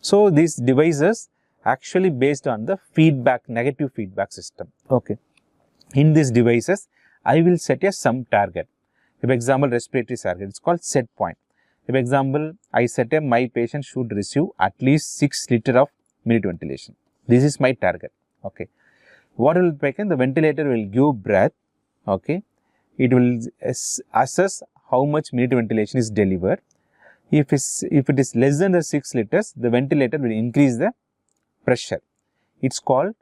So these devices actually based on the feedback, negative feedback system. Okay. In these devices, I will set a some target. If example respiratory target, it's called set point. If example, I set a my patient should receive at least 6 liter of minute ventilation. This is my target. Okay. What will happen? The ventilator will give breath. Okay. It will assess how much minute ventilation is delivered. If it is less than the 6 liters, the ventilator will increase the pressure. It's called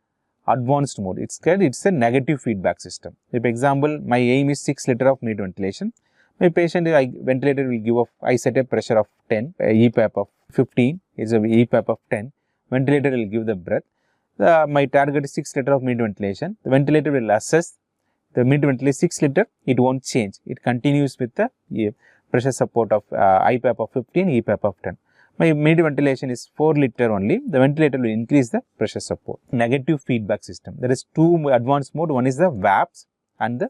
advanced mode. It's a negative feedback system. If example, my aim is 6 liter of minute ventilation, my patient ventilator will give I set a pressure of 10, EPAP of 15, it's a EPAP of 10, ventilator will give the breath. My target is 6 liter of minute ventilation. The ventilator will assess the minute ventilation 6 liter, it won't change. It continues with the pressure support of IPAP of 15, EPAP of 10. My minute ventilation is 4 liter only, the ventilator will increase the pressure support. Negative feedback system. There is two advanced mode, one is the VAPS and the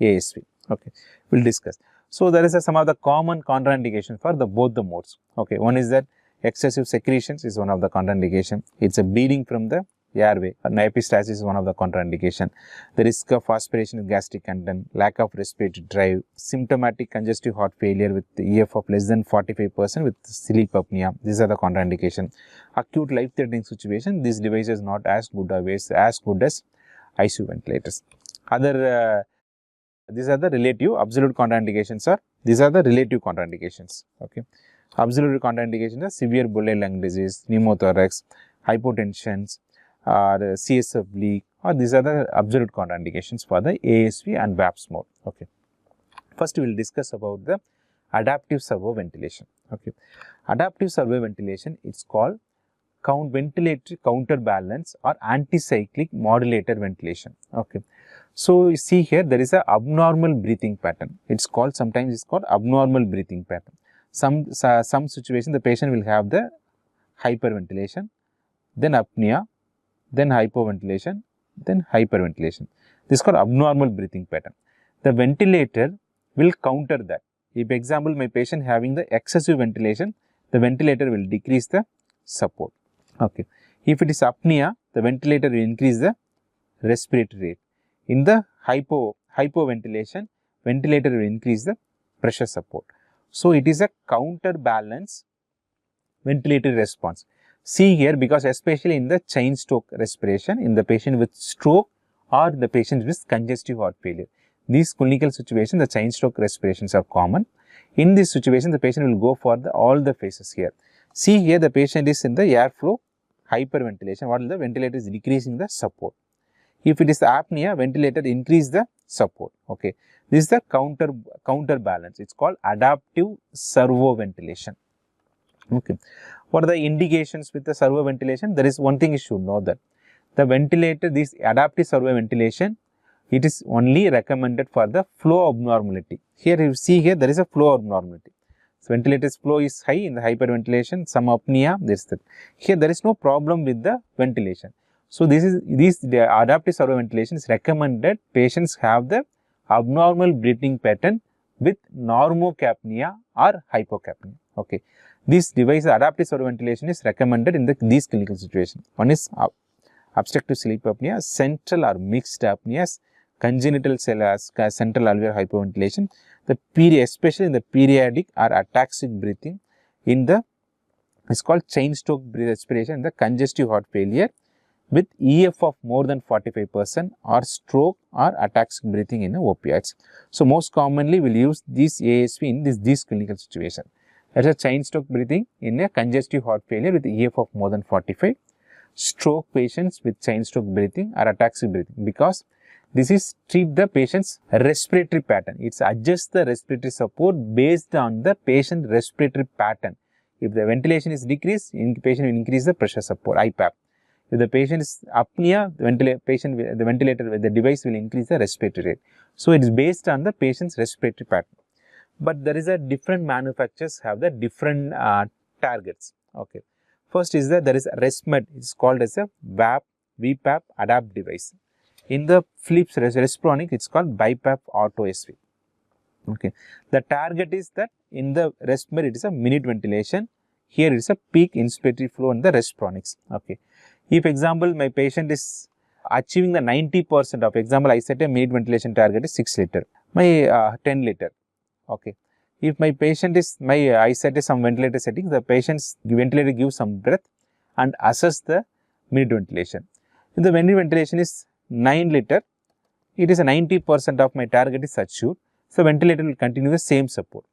ASV. Okay, we'll discuss. So there is some of the common contraindication for both the modes. Okay, one is that excessive secretions is one of the contraindication. It's a bleeding from the airway. Epistaxis is one of the contraindication. The risk of aspiration of gastric content, lack of respiratory drive, symptomatic congestive heart failure with the EF of less than 45% with sleep apnea. These are the contraindication. Acute life-threatening situation, this device is not as good as ICU ventilators. These are the relative. Absolute contraindications are, these are the relative contraindications. Okay. Absolute contraindications are severe Bullei lung disease, pneumothorax, hypotensions, or CSF leak, or these are the absolute contraindications for the ASV and VAPS mode. Okay. First, we will discuss about the adaptive servo ventilation. Okay. Adaptive servo ventilation, it's called ventilatory counterbalance or anticyclic modulator ventilation. Okay. So, you see here there is a abnormal breathing pattern. It's called, sometimes it's called abnormal breathing pattern. Some situation the patient will have the hyperventilation, then apnea, then hypoventilation, then hyperventilation. This is called abnormal breathing pattern. The ventilator will counter that. If example, my patient having the excessive ventilation, the ventilator will decrease the support. Okay. If it is apnea, the ventilator will increase the respiratory rate. In the hypoventilation, ventilator will increase the pressure support. So, it is a counterbalance ventilatory response. See here, because especially in the chain stroke respiration, in the patient with stroke or the patient with congestive heart failure, these clinical situations, the chain stroke respirations are common. In this situation, the patient will go for all the phases here. See here, the patient is in the airflow hyperventilation, while the ventilator is decreasing the support. If it is apnea, ventilator increase the support. Okay, this is the counterbalance. It's called adaptive servo ventilation. Okay, what are the indications with the servo ventilation? There is one thing you should know, that the ventilator, this adaptive servo ventilation, it is only recommended for the flow abnormality. Here you see here there is a flow abnormality. So, ventilator's flow is high in the hyperventilation, some apnea, this that. Here there is no problem with the ventilation. So, the adaptive servo ventilation is recommended patients have the abnormal breathing pattern with normocapnia or hypocapnia. Okay. This device, adaptive servo ventilation, is recommended in these clinical situations. One is obstructive sleep apnea, central or mixed apneas, congenital central alveolar hypoventilation, especially in the periodic or ataxic breathing, it's called chain stroke respiration, the congestive heart failure with EF of more than 45% or stroke or ataxic breathing in opioids. So, most commonly we will use this ASV in this clinical situation. That is a chain stroke breathing in a congestive heart failure with EF of more than 45, stroke patients with chain stroke breathing or ataxic breathing, because this is treat the patient's respiratory pattern. It adjusts the respiratory support based on the patient respiratory pattern. If the ventilation is decreased, the patient will increase the pressure support, IPAP. If the patient is apnea, the device will increase the respiratory rate. So, it is based on the patient's respiratory pattern. But there is a different manufacturers have the different targets. Okay. First is that there is ResMed, it is called as a VPAP adapt device. In the Philips Respironics, it is called BiPAP Auto SV. Okay. The target is that in the ResMed, it is a minute ventilation, here is a peak inspiratory flow in the Respironics. Okay. If example, my patient is achieving the 90% of example, I set a minute ventilation target is 6 liter, my 10 liter. Okay. If my patient is, I set some ventilator settings, the patient's ventilator gives some breath and assess the minute ventilation. If the minute ventilation is 9 liter, it is a 90% of my target is achieved. So, ventilator will continue the same support.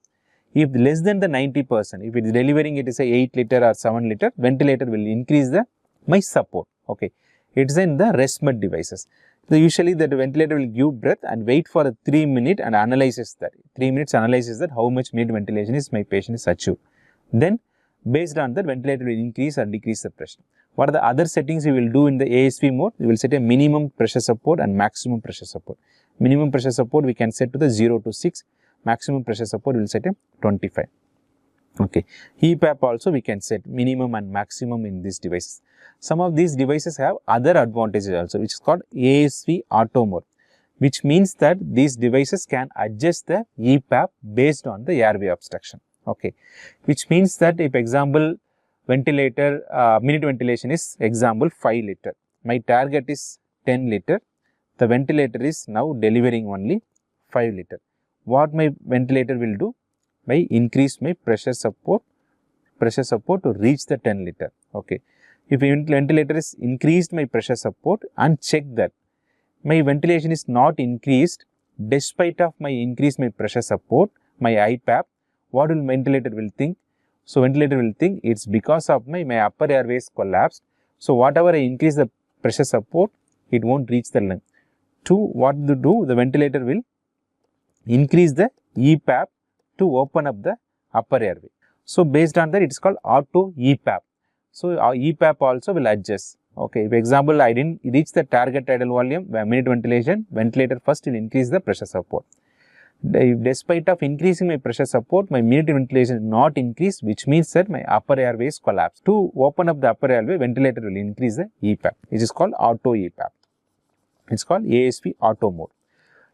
If less than the 90%, if it is delivering it is a 8 liter or 7 liter, ventilator will increase the my support. Okay. It is in the ResMed devices. So, usually the ventilator will give breath and wait for a 3 minute and analyzes that. 3 minutes analyzes that how much minute ventilation is my patient is achieved. Then based on that, ventilator will increase or decrease the pressure. What are the other settings we will do in the ASV mode? We will set a minimum pressure support and maximum pressure support. Minimum pressure support we can set to the 0 to 6. Maximum pressure support we will set a 25. Okay. EPAP also we can set minimum and maximum in these devices. Some of these devices have other advantages also, which is called ASV auto mode, which means that these devices can adjust the EPAP based on the airway obstruction. Okay. Which means that if example ventilator, minute ventilation is example 5 liter. My target is 10 liter. The ventilator is now delivering only 5 liter. What my ventilator will do? By increase my pressure support to reach the 10 liter. Okay. If ventilator is increased my pressure support and check that my ventilation is not increased despite of my increase my pressure support, my IPAP, what will ventilator will think? So, ventilator will think it's because of my upper airways collapsed. So, whatever I increase the pressure support, it won't reach the lung. 2, what to do? The ventilator will increase the EPAP to open up the upper airway. So, based on that, it is called auto EPAP. So, our EPAP also will adjust. Okay, if example, I didn't reach the target tidal volume, minute ventilation, ventilator first will increase the pressure support. Despite of increasing my pressure support, my minute ventilation is not increased, which means that my upper airway is collapsed. To open up the upper airway, ventilator will increase the EPAP, which is called auto EPAP. It is called ASV auto mode.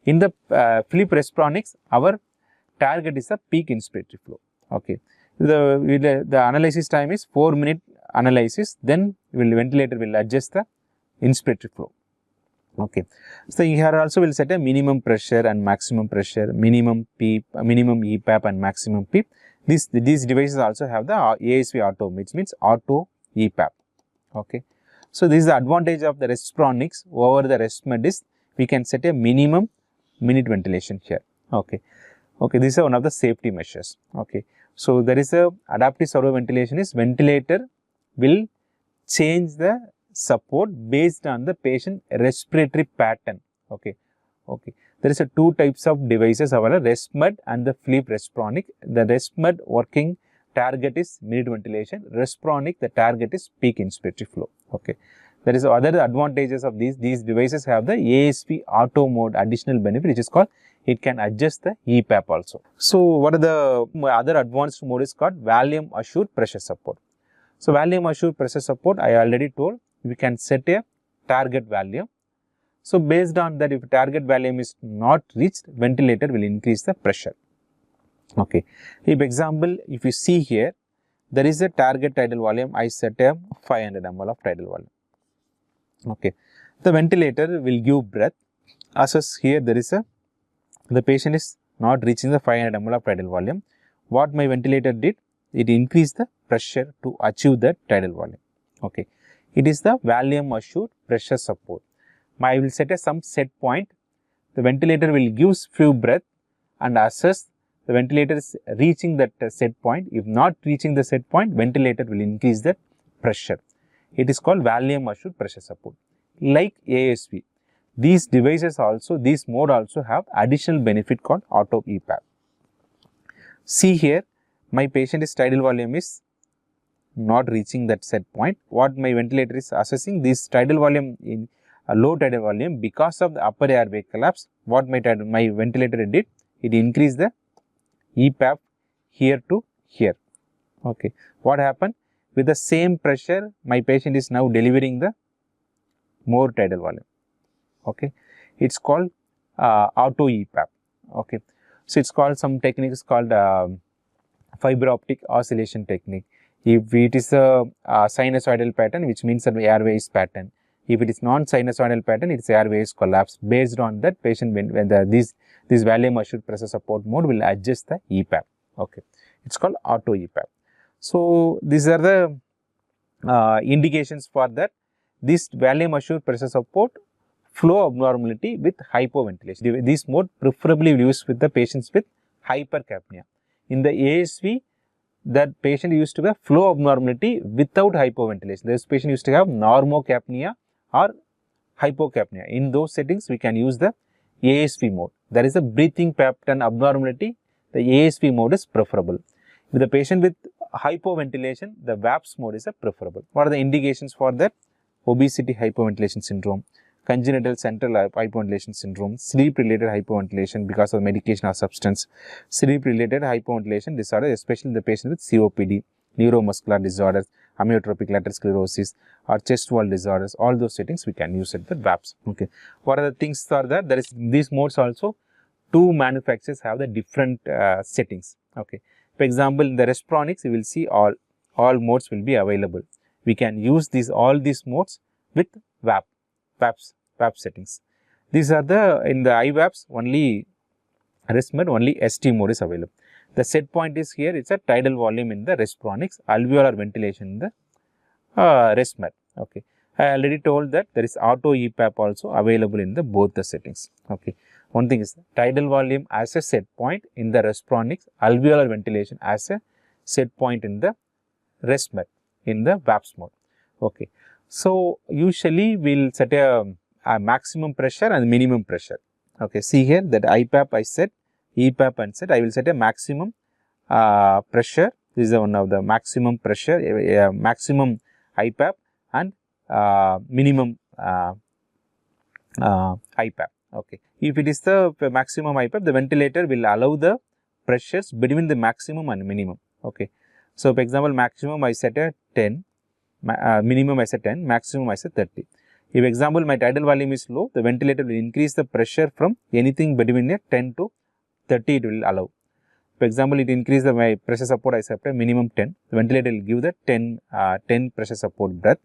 In the Philips Respironics, our target is the peak inspiratory flow. Okay. The analysis time is 4 minute analysis, then ventilator will adjust the inspiratory flow. Okay. So, here also we will set a minimum pressure and maximum pressure, minimum PEEP, minimum EPAP and maximum PEEP. These devices also have the ASV auto, which means auto EPAP. Okay. So, this is the advantage of the Respironics over the ResMed is we can set a minimum minute ventilation here. Okay. Okay, this is one of the safety measures. Okay. So, there is a adaptive servo ventilation is ventilator will change the support based on the patient respiratory pattern. Okay. Okay. There is a 2 types of devices available, ResMed and the Philips Respironic. The ResMed working target is minute ventilation, Respironic the target is peak inspiratory flow. Okay. There is other advantages of these devices have the ASV auto mode additional benefit, which is called it can adjust the EPAP also. So, what are the other advanced mode is called volume assured pressure support. So, volume assured pressure support I already told we can set a target volume. So, based on that if target volume is not reached, ventilator will increase the pressure. Okay. If example, if you see here, there is a target tidal volume, I set a 500 ml of tidal volume. Okay. The ventilator will give breath, as here there is a, the patient is not reaching the 500 ml of tidal volume. What my ventilator did? It increased the pressure to achieve that tidal volume. Okay. It is the volume assured pressure support. I will set some set point. The ventilator will give few breath and assess the ventilator is reaching that set point. If not reaching the set point, ventilator will increase the pressure. It is called volume assured pressure support. Like ASV, these devices also, this mode also have additional benefit called auto EPAP. See here, my patient is tidal volume is not reaching that set point. What my ventilator is assessing this tidal volume in a low tidal volume because of the upper airway collapse. What my ventilator did? It increased the EPAP here to here. Okay. What happened? With the same pressure, my patient is now delivering the more tidal volume. Okay. It's called auto EPAP. Okay. So, it's called some techniques called fiber optic oscillation technique. If it is a sinusoidal pattern, which means that airway is pattern. If it is non-sinusoidal pattern, its airway is collapse. Based on that, patient when this volume assured pressure support mode will adjust the EPAP. Okay, it's called auto EPAP. So these are the indications for that. This volume assured pressure support flow abnormality with hypoventilation. This mode preferably used with the patients with hypercapnia. In the ASV, that patient used to have flow abnormality without hypoventilation. This patient used to have normocapnia or hypocapnia. In those settings, we can use the ASV mode. That is a breathing pattern abnormality. The ASV mode is preferable. With the patient with hypoventilation, the VAPS mode is a preferable. What are the indications for that? Obesity hypoventilation syndrome, congenital central hypoventilation syndrome, sleep-related hypoventilation because of medication or substance, sleep-related hypoventilation disorder, especially the patient with COPD, neuromuscular disorders, amyotrophic lateral sclerosis, or chest wall disorders. All those settings we can use at the VAPS. Okay. What are the things for that? There is these modes also. Two manufacturers have the different settings. Okay. For example, in the Respironics, you will see all modes will be available. We can use all these modes with VAPS settings. These are in the IVAPS only ResMed, only ST mode is available. The set point is here, it's a tidal volume in the Respironics, alveolar ventilation in the ResMed. Okay. I already told that there is auto EPAP also available in both the settings. Okay. One thing is tidal volume as a set point in the Respironics, alveolar ventilation as a set point in the ResMed in the VAPS mode. Okay. So usually we'll set a maximum pressure and minimum pressure. Okay. See here that IPAP I set, EPAP and set. I will set a maximum pressure. This is one of the maximum pressure, maximum IPAP and minimum IPAP. Okay. If it is the maximum IPAP, the ventilator will allow the pressures between the maximum and minimum. Okay. So, for example, maximum I set at 10, minimum I set 10, maximum I set 30. If example my tidal volume is low, the ventilator will increase the pressure from anything between 10 to 30 it will allow. For example, it increase my pressure support I set a minimum 10, the ventilator will give the 10 pressure support breath.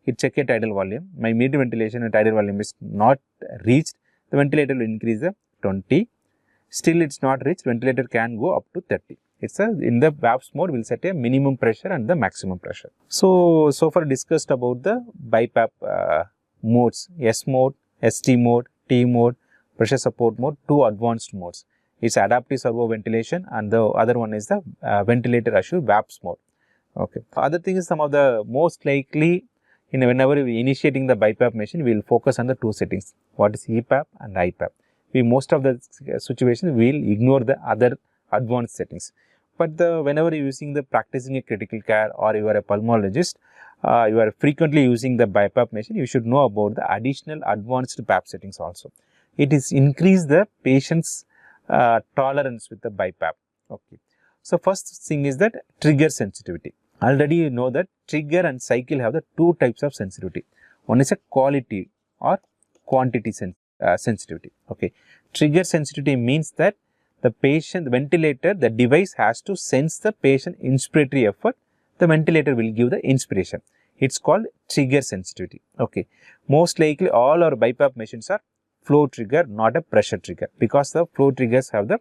It check a tidal volume, my mid ventilation and tidal volume is not reached, the ventilator will increase the 20, still it is not reached, ventilator can go up to 30. It's in the VAPS mode, we'll set a minimum pressure and the maximum pressure. So far discussed about the BiPAP modes, S mode, ST mode, T mode, pressure support mode, two advanced modes. It's adaptive servo ventilation and the other one is the ventilator assured VAPS mode. Okay. Other thing is some of the most likely whenever we initiating the BiPAP machine, we will focus on the two settings. What is EPAP and IPAP? Most of the situations we will ignore the other advanced settings. But whenever you are using the practicing a critical care or you are a pulmonologist, you are frequently using the BiPAP machine, you should know about the additional advanced PAP settings also. It is increase the patient's tolerance with the BiPAP. Okay. So first thing is that trigger sensitivity. Already you know that trigger and cycle have the two types of sensitivity. One is a quality or quantity sensitivity. Okay. Trigger sensitivity means that the patient, the ventilator, the device has to sense the patient inspiratory effort. The ventilator will give the inspiration. It's called trigger sensitivity. Okay. Most likely all our BiPAP machines are flow trigger, not a pressure trigger, because the flow triggers have the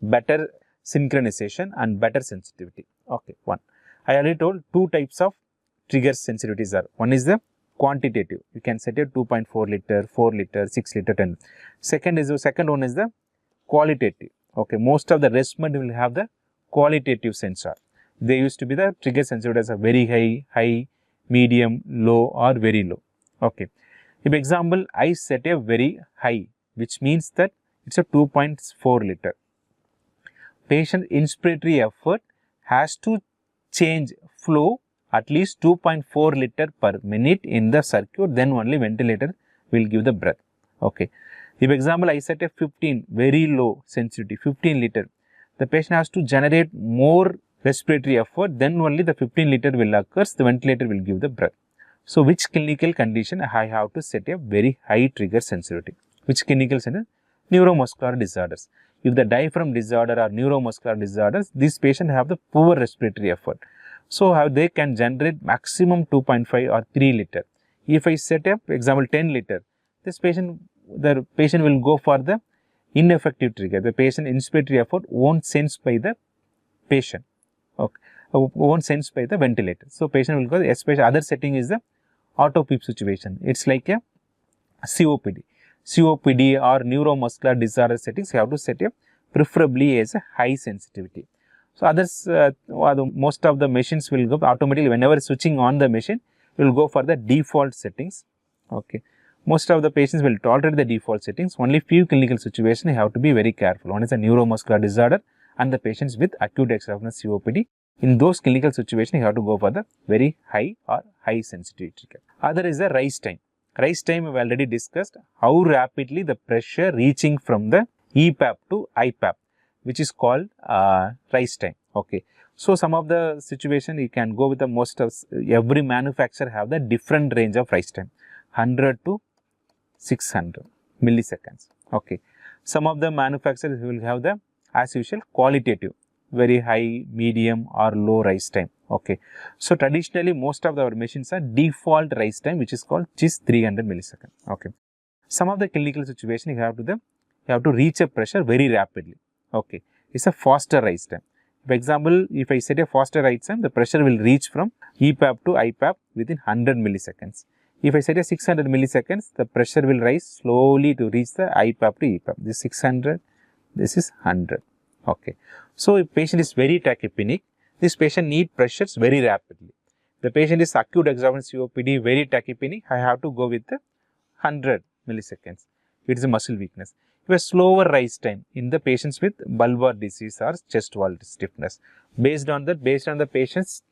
better synchronization and better sensitivity. Okay. One. I already told two types of trigger sensitivities are. One is the quantitative. You can set a 2.4 liter, 4 liter, 6 liter, 10. Second one is the qualitative. Okay, most of the ResMed will have the qualitative sensor. They used to be the trigger sensitivity as a very high, medium, low or very low. Okay. If example, I set a very high, which means that it's a 2.4 liter. Patient inspiratory effort has to change flow at least 2.4 liter per minute in the circuit, then only ventilator will give the breath. Okay. If example, I set a 15, very low sensitivity, 15 liter, the patient has to generate more respiratory effort, then only the 15 liter will occur, the ventilator will give the breath. So, which clinical condition I have to set a very high trigger sensitivity? Which clinical sensitivity? Neuromuscular disorders. if the diaphragm disorder or neuromuscular disorders, this patient have the poor respiratory effort. So, how they can generate maximum 2.5 or 3 liter. If I set up example 10 liter, the patient will go for the ineffective trigger. The patient inspiratory effort won't sense by the patient, okay, won't sense by the ventilator. So, patient will go, especially other setting is the auto PEEP situation. It's like a COPD or neuromuscular disorder settings, you have to set up preferably as a high sensitivity. So, others most of the machines will go automatically whenever switching on the machine, will go for the default settings. Okay. Most of the patients will tolerate the default settings. Only few clinical situations you have to be very careful. One is a neuromuscular disorder and the patients with acute exogenous COPD. In those clinical situations, you have to go for the very high or high sensitivity. Other is the rise time. Rise time we have already discussed how rapidly the pressure reaching from the EPAP to IPAP, which is called rise time. Okay. So, some of the situation you can go with the most of every manufacturer have the different range of rise time, 100 to 600 milliseconds. Okay. Some of the manufacturers will have the as usual qualitative, very high, medium or low rise time. Okay. So, traditionally most of our machines are default rise time, which is called 300 milliseconds. Okay. Some of the clinical situation you have to reach a pressure very rapidly. Okay. It's a faster rise time. For example, if I set a faster rise time, the pressure will reach from EPAP to IPAP within 100 milliseconds. If I set a 600 milliseconds, the pressure will rise slowly to reach the IPAP to EPAP. This is 600, this is 100. Okay. So, if patient is very tachypneic, this patient need pressures very rapidly. The patient is acute exogenous COPD, very tachypneic, I have to go with the 100 milliseconds. It is a muscle weakness. If a slower rise time in the patients with bulbar disease or chest wall stiffness, based on the patient's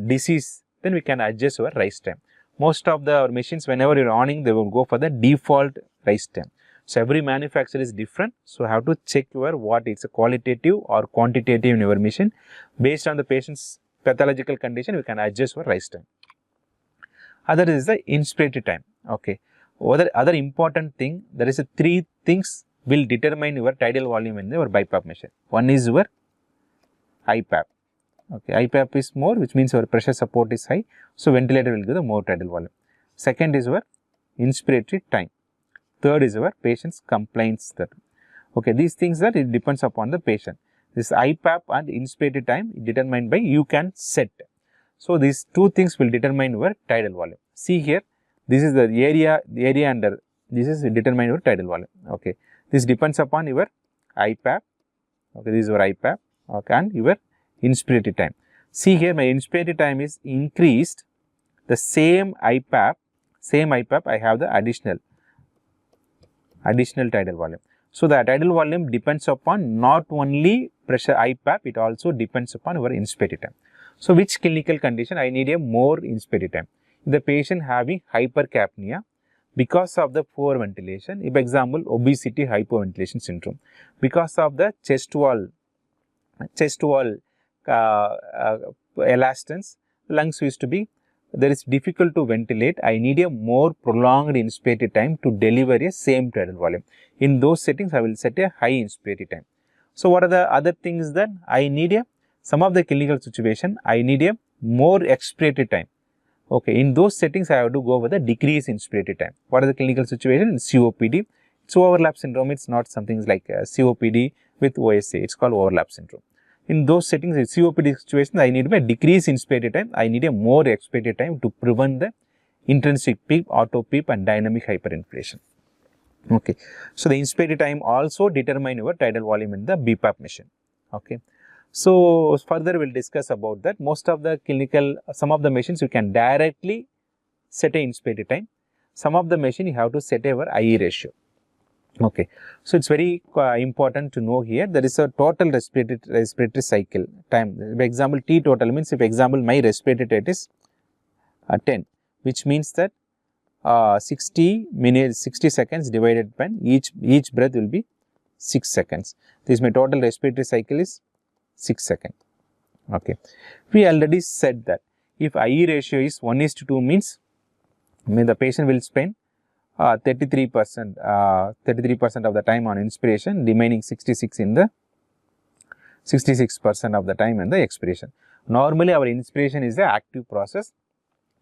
disease, then we can adjust our rise time. Most of our machines, whenever you are owning, they will go for the default rise time. So, every manufacturer is different. So, have to check what is a qualitative or quantitative in your machine. Based on the patient's pathological condition, we can adjust our rise time. Other is the inspiratory time. Okay. Other important thing, there is a 3 things will determine your tidal volume in your BiPAP machine. One is your IPAP. Okay, IPAP is more, which means your pressure support is high. So, ventilator will give the more tidal volume. Second is your inspiratory time. Third is your patient's compliance. Okay, these things that it depends upon the patient. This IPAP and inspiratory time determined by you can set. So, these 2 things will determine your tidal volume. See here, this is the area under, this is determine your tidal volume. Okay, this depends upon your IPAP. Okay, this is your IPAP. Okay, and your inspiratory time. See here, my inspiratory time is increased. The same IPAP, I have the additional tidal volume. So, the tidal volume depends upon not only pressure IPAP, it also depends upon your inspiratory time. So, which clinical condition I need a more inspiratory time? The patient having hypercapnia because of the poor ventilation, if example obesity hypoventilation syndrome, because of the chest wall elastance, lungs used to be, there is difficult to ventilate, I need a more prolonged inspiratory time to deliver a same tidal volume. In those settings, I will set a high inspiratory time. So, what are the other things that I need some of the clinical situation, I need a more expiratory time. Okay, in those settings, I have to go with the decrease inspiratory time. What are the clinical situation? In COPD, it's overlap syndrome, it's not something like COPD with OSA, it's called overlap syndrome. In those settings, in COPD situation, I need a decrease inspiratory time, I need a more expiratory time to prevent the intrinsic PEEP, auto PEEP and dynamic hyperinflation. Okay. So, the inspiratory time also determine your tidal volume in the BiPAP machine. Okay. So, further we will discuss about that. Most of the clinical, some of the machines you can directly set a inspiratory time. Some of the machine you have to set your IE ratio. Okay. So, it's very important to know here, there is a total respiratory cycle time. For example, T total means, if example my respiratory rate is 10, which means that 60 seconds divided by each breath will be 6 seconds. This my total respiratory cycle is 6 seconds. Okay. We already said that if IE ratio is 1:2 means the patient will spend 33% of the time on inspiration, remaining 66% of the time in the expiration. Normally, our inspiration is the active process,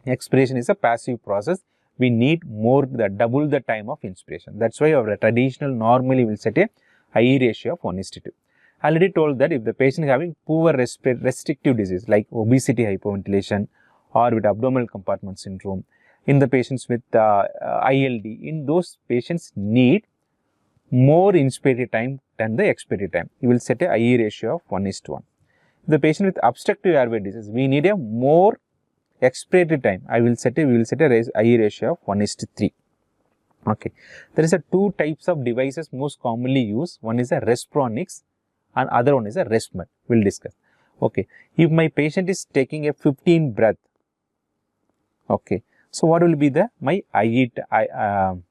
expiration is a passive process. We need double the time of inspiration. That's why our traditional normally will set a IE ratio of 1:2. I already told that if the patient is having poor restrictive disease like obesity, hypoventilation, or with abdominal compartment syndrome, in the patients with ILD, in those patients need more inspiratory time than the expiratory time. You will set a IE ratio of 1:1. The patient with obstructive airway disease, we need a more expiratory time. We will set a IE ratio of 1:3. Okay. There is a two types of devices most commonly used. One is a Respironics and other one is a Respmed. We will discuss. Okay. If my patient is taking a 15 breath, okay. So, what will be the my IE time,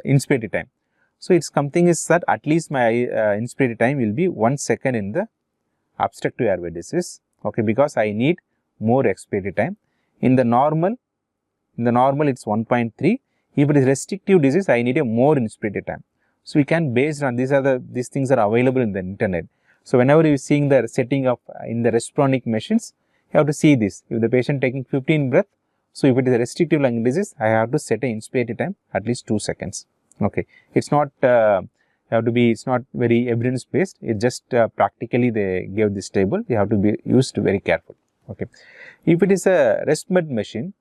inspiratory time? So, it's something is that at least my inspiratory time will be 1 second in the obstructive airway disease, okay, because I need more expiratory time. In the normal it's 1.3. If it is restrictive disease, I need a more inspiratory time. So, we can based on these things are available in the internet. So, whenever you are seeing the setting of in the Respironic machines, you have to see this. If the patient taking 15 breath, so if it is a restrictive lung disease, I have to set a inspiratory time at least 2 seconds. Okay, it's not it's not very evidence based. It just practically they gave this table. You have to be used very careful. Okay, if it is a Respmed machine,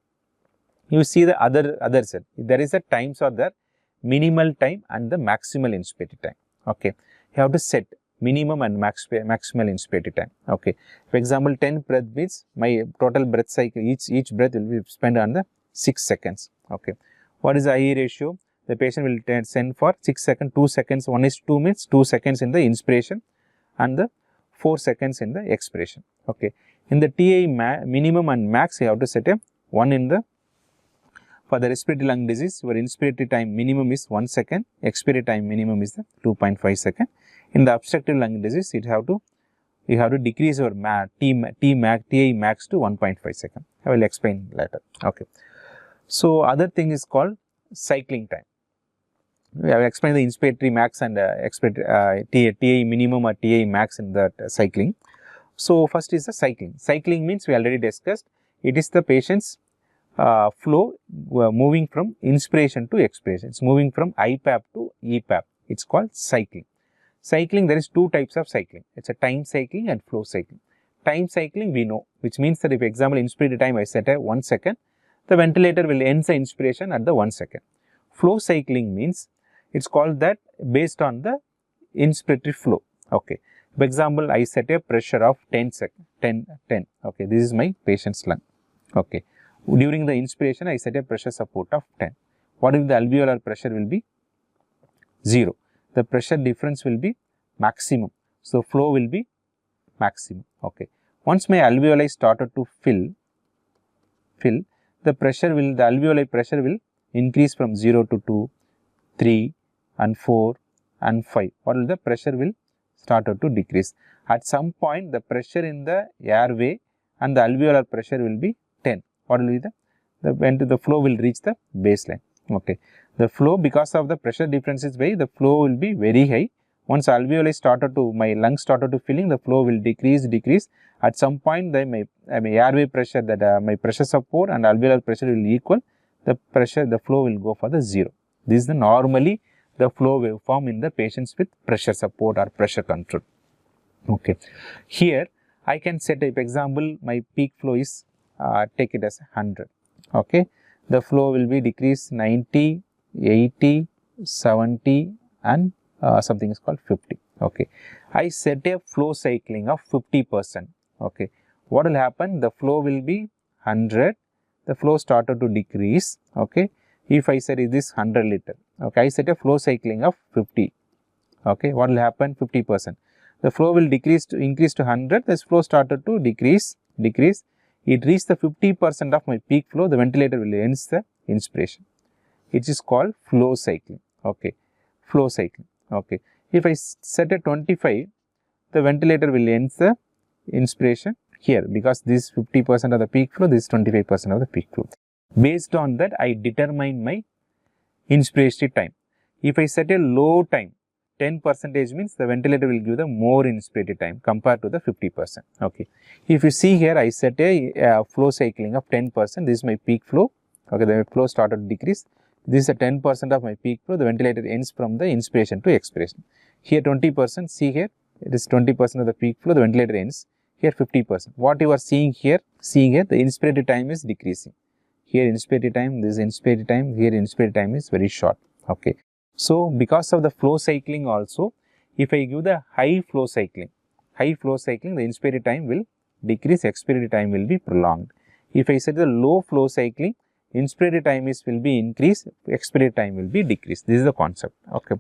you see the other set. There is a times are there, minimal time and the maximal inspiratory time. Okay, you have to set minimum and maximal inspiratory time. Okay, for example, 10 breath means my total breath cycle, each breath will be spent on the 6 seconds. Okay, what is the IE ratio? The patient will send for 6 seconds, 2 seconds, 1:2 means 2 seconds in the inspiration and the 4 seconds in the expiration. Okay, in the TI minimum and max, you have to set a 1 in the, for the respiratory lung disease, your inspiratory time minimum is 1 second, expiratory time minimum is the 2.5 second. In the obstructive lung disease, you have to decrease your TI max to 1.5 second. I will explain later. Okay. So, other thing is called cycling time. We have explained the inspiratory max and TI minimum or TI max in that cycling. So, first is the cycling. Cycling means we already discussed. It is the patient's flow moving from inspiration to expiration. It's moving from IPAP to EPAP. It's called cycling. Cycling, there is two types of cycling. It's a time cycling and flow cycling. Time cycling we know, which means that if example inspiratory time I set at 1 second, the ventilator will end the inspiration at the 1 second. Flow cycling means it's called that based on the inspiratory flow. Okay. For example, I set a pressure of 10. Okay. This is my patient's lung. Okay. During the inspiration, I set a pressure support of 10. What if the alveolar pressure will be 0? The pressure difference will be maximum. So, flow will be maximum. Okay. Once my alveoli started to fill, the alveoli pressure will increase from 0 to 2, 3 and 4 and 5. What will the pressure will started to decrease. At some point, the pressure in the airway and the alveolar pressure will be 10. What will be the flow will reach the baseline. Okay. The flow, because of the pressure differences by, the flow will be very high. Once alveoli started to, my lungs started to filling, the flow will decrease. At some point, my airway pressure, my pressure support and alveolar pressure will equal. The flow will go for the 0. This is normally the flow waveform in the patients with pressure support or pressure control. Okay. Here, I can set up example, my peak flow is, take it as 100. Okay. The flow will be decreased 90, 80, 70 and something is called 50. Okay. I set a flow cycling of 50%. Okay. What will happen? The flow will be 100. The flow started to decrease. Okay. If I said is this 100 liter. Okay. I set a flow cycling of 50. Okay. What will happen? 50%. The flow will increase to 100. This flow started to decrease. It reached the 50% of my peak flow. The ventilator will end the inspiration. It is called flow cycling. Okay. Flow cycling. Okay. If I set a 25, the ventilator will end the inspiration here, because this 50% of the peak flow, this is 25% of the peak flow. Based on that, I determine my inspiratory time. If I set a low time, 10% means the ventilator will give the more inspiratory time compared to the 50%. Okay. If you see here, I set a flow cycling of 10%. This is my peak flow. Okay, the flow started to decrease. This is a 10% of my peak flow. The ventilator ends from the inspiration to expiration. Here 20%. See here, it is 20% of the peak flow. The ventilator ends. Here 50%. What you are seeing here, the inspiratory time is decreasing. Here inspiratory time, this inspiratory time, here inspiratory time is very short. Okay. So, because of the flow cycling also, if I give the high flow cycling, the inspiratory time will decrease, expiratory time will be prolonged. If I set the low flow cycling, inspiratory time will be increased, expiratory time will be decreased. This is the concept. Okay.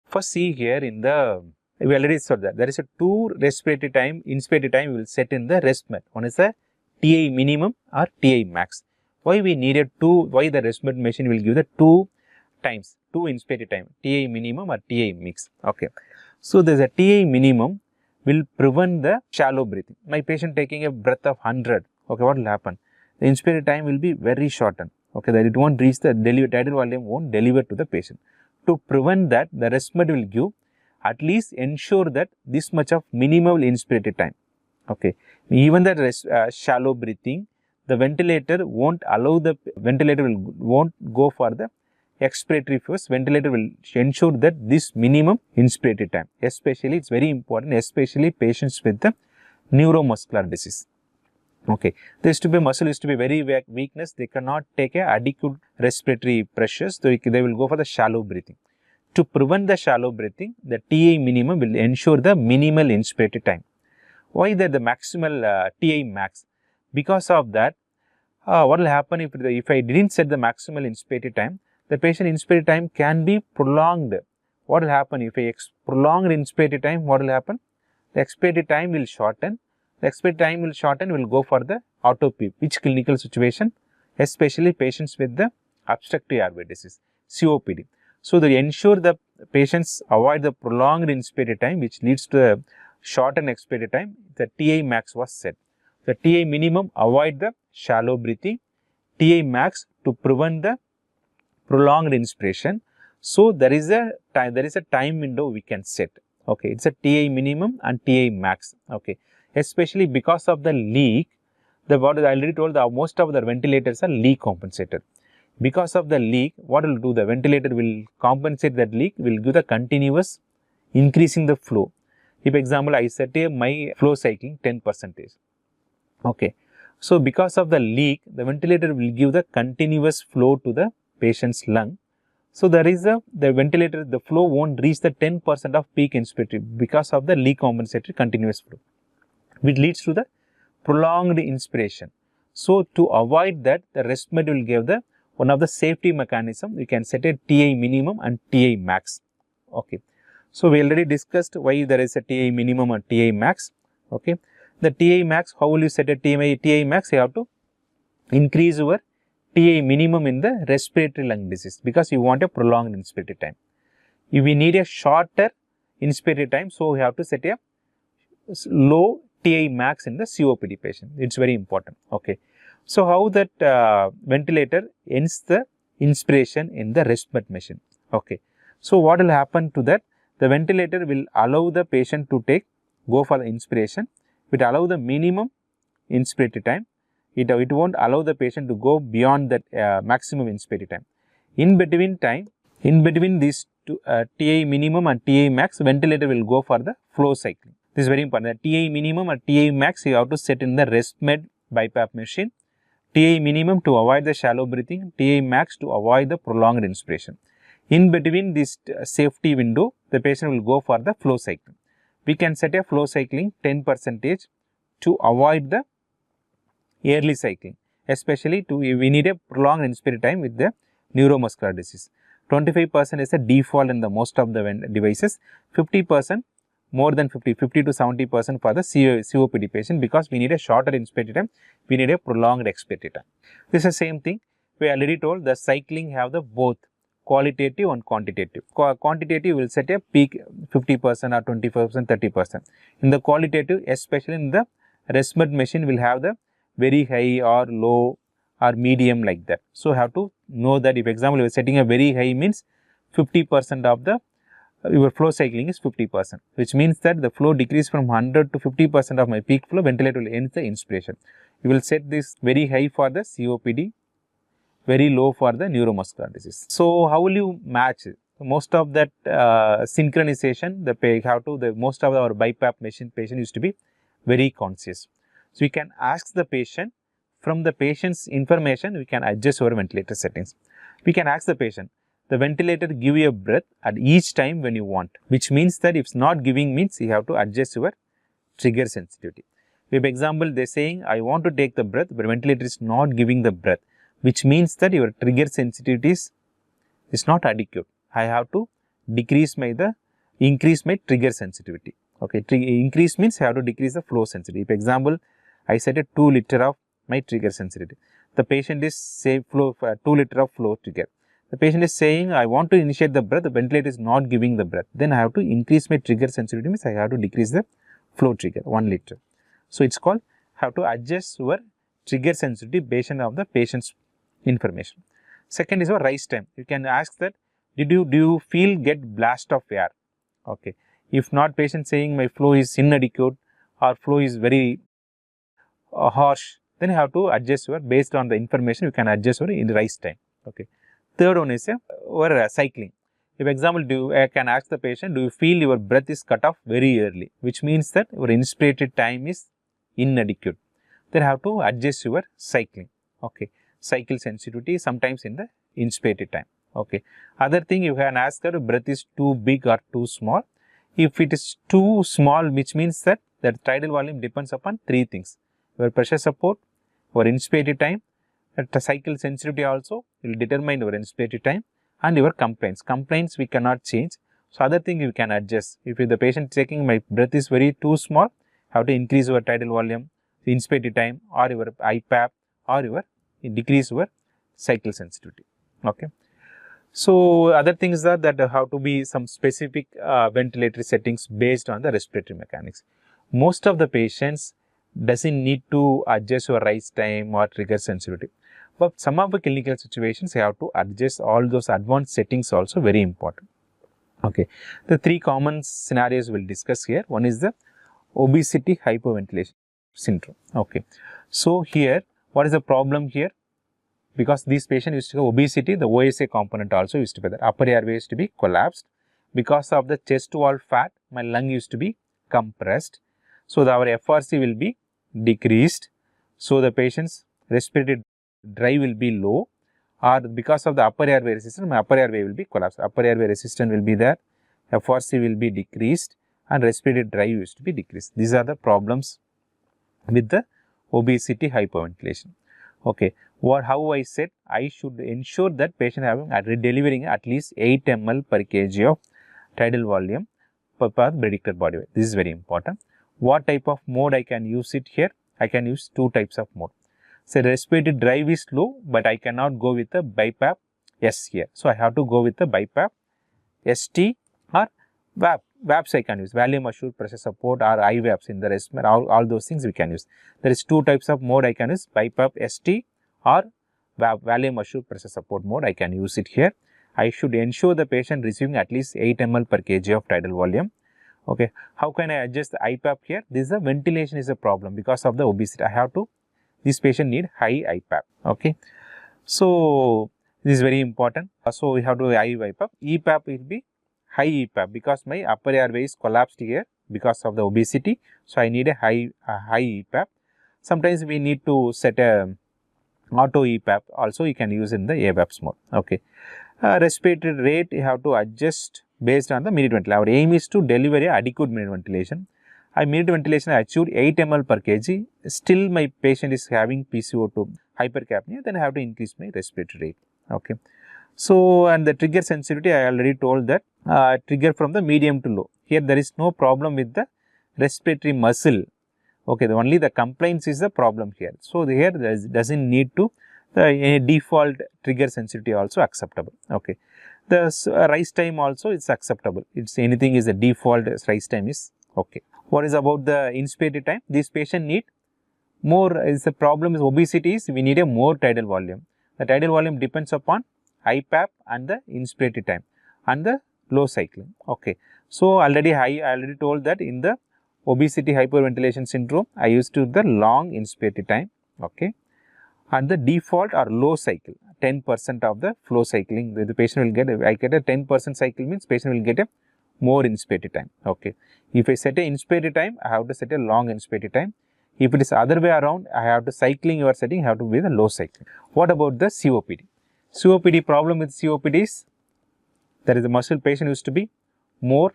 First, see here in the, we already saw that there is a 2 respiratory time, inspiratory time we will set in the RESPMET. One is the TI minimum or TI max. Why we needed 2, why the RESPMET machine will give the 2 times, 2 inspiratory time, TI minimum or TI mix. Okay. So, there is a TI minimum will prevent the shallow breathing. My patient taking a breath of 100, okay, what will happen? The inspiratory time will be very shortened, okay, that it won't reach the tidal volume, won't deliver to the patient. To prevent that, the RESPMET will give, at least ensure that this much of minimal inspiratory time, okay. Even the shallow breathing, the ventilator won't allow the, won't go for the expiratory phase. Ventilator will ensure that this minimum inspiratory time, especially it's very important, especially patients with the neuromuscular disease. Okay, there used to be muscle used to be very weakness, they cannot take a adequate respiratory pressures, so they will go for the shallow breathing. To prevent the shallow breathing, the TI minimum will ensure the minimal inspiratory time. Why the maximal TI max? Because of that, what will happen if I didn't set the maximal inspiratory time, the patient inspiratory time can be prolonged. What will happen if I prolong inspiratory time? What will happen? The expiratory time will shorten. The expiratory time will shorten, will go for the autopsy. Which clinical situation? Especially patients with the obstructive airway disease, COPD. So, they ensure the patients avoid the prolonged inspiratory time, which leads to the shortened expiratory time. The TI max was set. The TI minimum avoid the shallow breathing, TI max to prevent the prolonged inspiration. So, there is a time window we can set. Okay, it's a TI minimum and TI max. Okay, especially because of the leak, what I already told, most of the ventilators are leak compensated. Because of the leak, what will do? The ventilator will compensate that leak, will give the continuous increasing the flow. If example, I set my flow cycling 10%. Okay, so because of the leak, the ventilator will give the continuous flow to the patient's lung. So, there is the ventilator, the flow won't reach the 10% of peak inspiratory because of the leak compensatory continuous flow, which leads to the prolonged inspiration. So, to avoid that, the RESPMET will give the one of the safety mechanism, we can set a TI minimum and TI max. Okay. So, we already discussed why there is a TI minimum and TI max. Okay. The TI max, how will you set a TI max? You have to increase your TI minimum in the respiratory lung disease, because you want a prolonged inspiratory time. If we need a shorter inspiratory time, so we have to set a low TI max in the COPD patient. It's very important. Okay. So, how that ventilator ends the inspiration in the RESPMET machine. Okay. So, what will happen to that? The ventilator will allow the patient to go for the inspiration. It will allow the minimum inspiratory time. It won't allow the patient to go beyond that maximum inspiratory time. In between these two, TI minimum and TI max, ventilator will go for the flow cycling. This is very important. The TI minimum and TI max you have to set in the RESPMET BiPAP machine. TI minimum to avoid the shallow breathing, TI max to avoid the prolonged inspiration. In between this safety window, the patient will go for the flow cycling. We can set a flow cycling 10% to avoid the early cycling, especially we need a prolonged inspiratory time with the neuromuscular disease. 25% is the default in the most of the devices, 50% more than 50 to 70% for the COPD patient, because we need a shorter inspiratory time, we need a prolonged expiratory time. This is the same thing, we already told the cycling have the both qualitative and quantitative. Quantitative will set a peak 50% or 20%, 30%. In the qualitative, especially in the RESPMET machine, will have the very high or low or medium like that. So, have to know that if example you are setting a very high means 50% of the your flow cycling is 50%, which means that the flow decrease from 100 to 50% of my peak flow, ventilator will end the inspiration. You will set this very high for the COPD, very low for the neuromuscular disease. So, how will you match it? Most of that synchronization, most of our BiPAP machine patient used to be very conscious. So, we can ask the patient, from the patient's information, we can adjust our ventilator settings. We can ask the patient, the ventilator give you a breath at each time when you want, which means that if it's not giving means you have to adjust your trigger sensitivity. If example they are saying, I want to take the breath, but ventilator is not giving the breath, which means that your trigger sensitivity is not adequate. I have to increase my trigger sensitivity. Okay, increase means I have to decrease the flow sensitivity. If example, I set a 2 liter of my trigger sensitivity. The patient is say 2 liter of flow trigger. The patient is saying, I want to initiate the breath, the ventilator is not giving the breath. Then I have to increase my trigger sensitivity, means I have to decrease the flow trigger 1 liter. So, it's called have to adjust your trigger sensitivity based on the patient's information. Second is your rise time. You can ask that, do you feel get blast of air? Okay. If not, patient saying my flow is inadequate or flow is very harsh, then you have to adjust your, based on the information, you can adjust your rise time. Okay. Third one is cycling. If example, I can ask the patient, do you feel your breath is cut off very early, which means that your inspirated time is inadequate. Then have to adjust your cycling. Okay. Cycle sensitivity sometimes in the inspirated time. Okay. Other thing, you can ask that breath is too big or too small. If it is too small, which means that tidal volume depends upon 3 things: your pressure support, your inspirated time, the cycle sensitivity also will determine your inspirated time, and your complaints. Complaints we cannot change. So, other thing you can adjust. If the patient taking my breath is very too small, have to increase your tidal volume, inspirated time, or your IPAP, or your decrease your cycle sensitivity. Okay. So, other things are that have to be some specific ventilatory settings based on the respiratory mechanics. Most of the patients doesn't need to adjust your rise time or trigger sensitivity, but some of the clinical situations you have to adjust all those advanced settings also very important. Okay. The 3 common scenarios we will discuss here. One is the obesity hypoventilation syndrome. Okay. So, here what is the problem here? Because this patient used to have obesity, the OSA component also used to be there. Upper airway used to be collapsed. Because of the chest wall fat, my lung used to be compressed. So, our FRC will be decreased. So, the patient's respiratory drive will be low, or because of the upper airway resistance, my upper airway will be collapsed. Upper airway resistance will be there, FRC will be decreased, and respiratory drive used to be decreased. These are the problems with the obesity hypoventilation. Okay. How I said, I should ensure that patient having delivering at least 8 ml per kg of tidal volume per predicted body weight. This is very important. What type of mode I can use it here? I can use 2 types of mode. So, respiratory drive is low, but I cannot go with the BiPAP S here. So, I have to go with the BiPAP ST or VAP. VAPs I can use, volume assured pressure support, or IVAPs in the respiratory, all those things we can use. There is 2 types of mode I can use, BiPAP ST or volume assured pressure support mode. I can use it here. I should ensure the patient receiving at least 8 ml per kg of tidal volume. Okay. How can I adjust the IPAP here? This is a ventilation is a problem because of the obesity. I have to, this patient need high IPAP. Okay. So, this is very important. So, we have to high IPAP. EPAP will be high EPAP because my upper airway is collapsed here because of the obesity. So, I need a high EPAP. Sometimes we need to set a auto EPAP also, you can use in the AVAPs mode. Okay. Respiratory rate you have to adjust based on the minute ventilation. Our aim is to deliver a adequate minute ventilation. Minute ventilation I achieved 8 ml per kg. Still my patient is having PCO2 hypercapnia, then I have to increase my respiratory rate. Okay. So, and the trigger sensitivity I already told that trigger from the medium to low. Here there is no problem with the respiratory muscle. Okay, only the complaints is the problem here. So, here there doesn't need to any default trigger sensitivity also acceptable. Okay, the rise time also is acceptable. It's anything is a default rise time is okay. What is about the inspirated time? This patient need more is the problem is obesity is we need a more tidal volume. The tidal volume depends upon IPAP and the inspiratory time and the low cycling. Okay. So, I already told that in the obesity hyperventilation syndrome, I used to the long inspiratory time. Okay. And the default or low cycle, 10% of the flow cycling, the patient will get, I get a 10% cycle means patient will get a more inspiratory time. Okay. If I set a inspiratory time, I have to set a long inspiratory time. If it is other way around, I have to cycling you are setting, have to be the low cycling. What about the COPD? COPD problem with COPD is, there is a muscle patient used to be more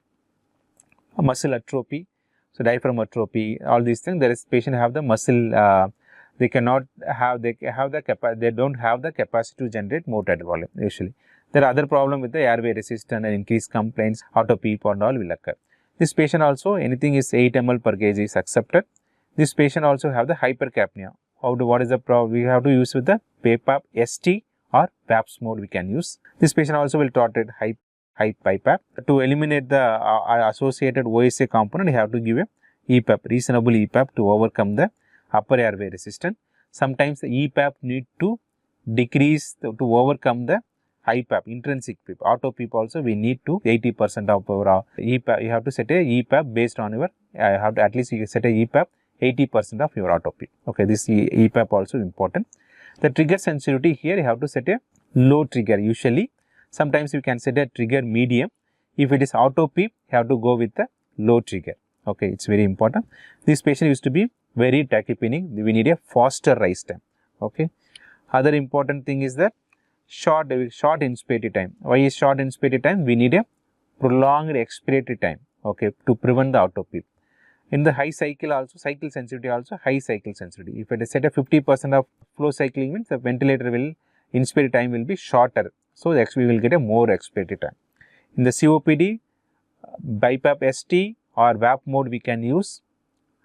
muscle atrophy. So, diaphragm atrophy, all these things, there is patient have the muscle, they cannot have, they don't have the capacity to generate more tidal volume usually. There are other problem with the airway resistance and increased complaints, auto-PEEP and all will occur. This patient also, anything is 8 ml per kg is accepted. This patient also have the hypercapnia. What is the problem? We have to use with the BiPAP ST or VAPS mode we can use. This patient also will tolerate high BiPAP. To eliminate the associated OSA component, you have to give a EPAP, reasonable EPAP to overcome the upper airway resistance. Sometimes the EPAP need to decrease to overcome the IPAP, intrinsic PEEP. Auto PEEP also we need to 80% of our EPAP. You have to set a EPAP based on your, have to at least you set a EPAP 80% of your auto PEEP. Okay, this EPAP also important. The trigger sensitivity here you have to set a low trigger usually. Sometimes you can set a trigger medium. If it is auto PEEP, you have to go with the low trigger. Okay, it's very important. This patient used to be very tachypneic. We need a faster rise time. Okay. Other important thing is that short inspiratory time. Why is short inspiratory time? We need a prolonged expiratory time. Okay, to prevent the auto PEEP. In the high cycle also, cycle sensitivity also, high cycle sensitivity. If it is set a 50% of flow cycling means the ventilator will, inspiratory time will be shorter. So, we will get a more expiratory time. In the COPD, BiPAP ST or VAP mode we can use,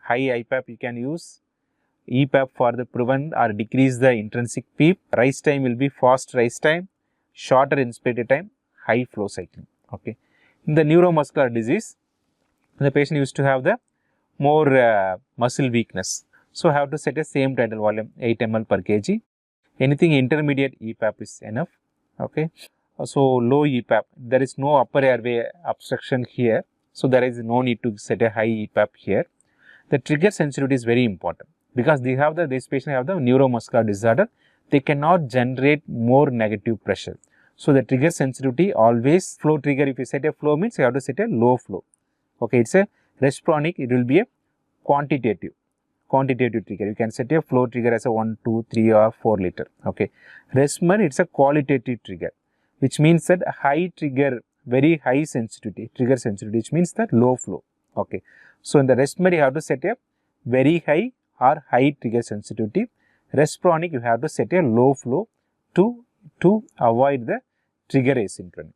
high IPAP you can use, EPAP for the prevent or decrease the intrinsic PEEP, rise time will be fast rise time, shorter inspiratory time, high flow cycling. Okay. In the neuromuscular disease, the patient used to have the more muscle weakness. So, have to set a same tidal volume 8 ml per kg. Anything intermediate EPAP is enough. Okay. So, low EPAP, there is no upper airway obstruction here. So, there is no need to set a high EPAP here. The trigger sensitivity is very important because they have this patient have the neuromuscular disorder. They cannot generate more negative pressure. So, the trigger sensitivity always flow trigger, if you set a flow means you have to set a low flow. Okay, it's a Respironic, it will be a quantitative trigger. You can set a flow trigger as a 1, 2, 3 or 4 liter. Okay. Resmer, it's a qualitative trigger, which means that high trigger, very high sensitivity, trigger sensitivity, which means that low flow. Okay. So, in the Resmer, you have to set a very high or high trigger sensitivity. Respironic, you have to set a low flow to avoid the trigger asynchrony.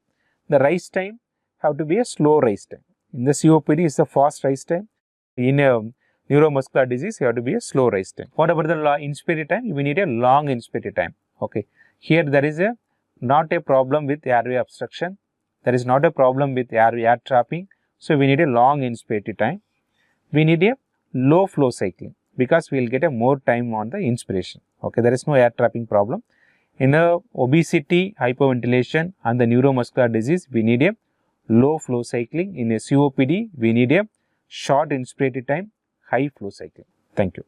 The rise time have to be a slow rise time. In the COPD, is a fast rise time. In a neuromuscular disease, you have to be a slow rise time. What about the inspiratory time? We need a long inspiratory time. Okay. Here, there is not a problem with airway obstruction. There is not a problem with air trapping. So, we need a long inspiratory time. We need a low flow cycling because we will get a more time on the inspiration. Okay. There is no air trapping problem. In the obesity, hyperventilation and the neuromuscular disease, we need a low flow cycling. In a COPD, we need a short inspiratory time, high flow cycling. Thank you.